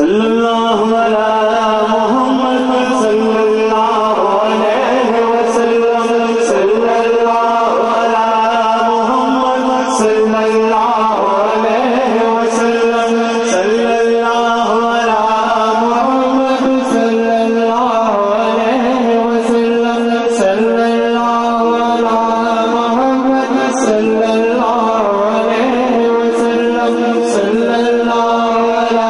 सल्लल्लाहु अला मोहम्मद सल्लल्लाहु अलैहि वसल्लम सल्लल्लाहु अला मोहम्मद सल्लल्लाहु अलैहि वसल्लम सल्लल्लाहु अला मोहम्मद सल्लल्लाहु अलैहि वसल्लम सल्लल्लाहु अला मोहम्मद सल्लल्लाहु अलैहि वसल्लम सल्लल्लाहु अला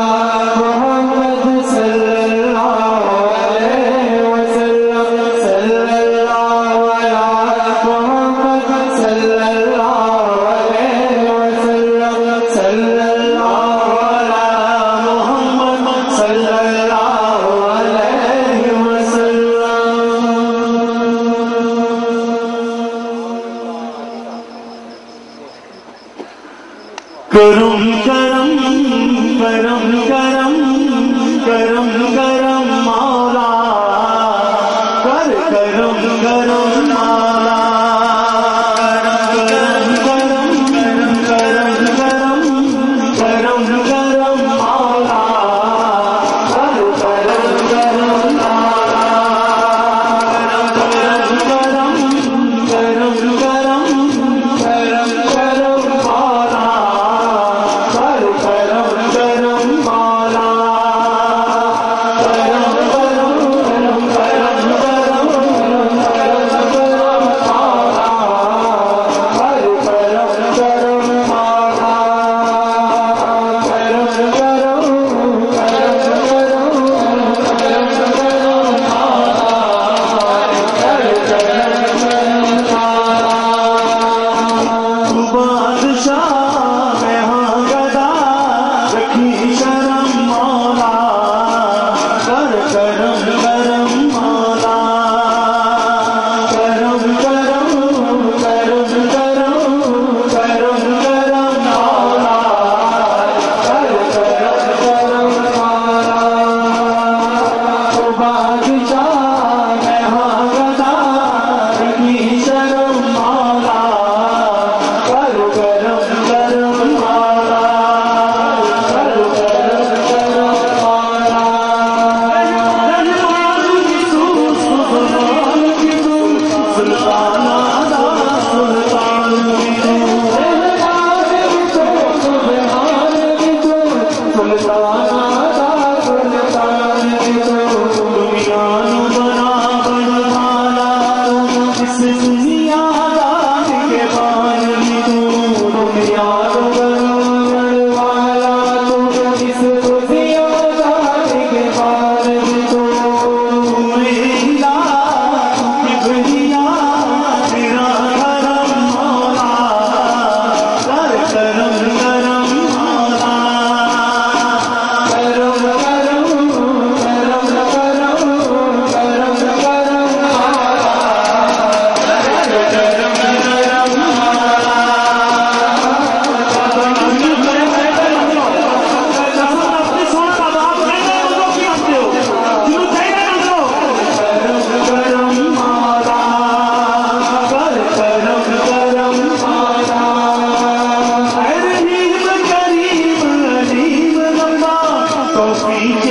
मोहम्मद सल्लल्लाहु अलैहि वसल्लम सल्लल्लाहु अला मोहम्मद सल्लल्लाहु अलैहि वसल्लम सल्लल्लाहु अला मोहम्मद सल्लल्लाहु अलैहि वसल्लम। करम करम करम करम करम मौला कर करम करम मौला करम करम करम करम करम करम मौला कर करम करम मौला करम करम करम करम करम करम मौला कर करम करम मौला करम करम करम करम करम करम मौला कर करम करम मौला करम करम करम करम करम करम मौला कर करम करम मौला। तू बादशाह मैं हाँ गदा रखी शरम मौला कर करम करम मौला करम करम करम करम करम करम मौला कर करम करम मौला। तू बादशाह मैं हाँ गदा रखी शरम मौला कर करम करम मौला कर करम करम मौला। सुल्तान आदा सुल्तान भी तू सुल्तान भी तू सुल्तान आदा सुल्तान भी तू दुनिया नु बना बनवाला इस दुनिया दान के बान भी तू दुनिया नु बनवाला तू इस दुनिया दान के बान भी तू किबरिया तेरा करम मौला कर करम करम मौला करम करम करम करम करम करम मौला कर करम करम मौला। करम मौला कर करम करम मौला। रहीम करीम अलीम रब्बा तौफीक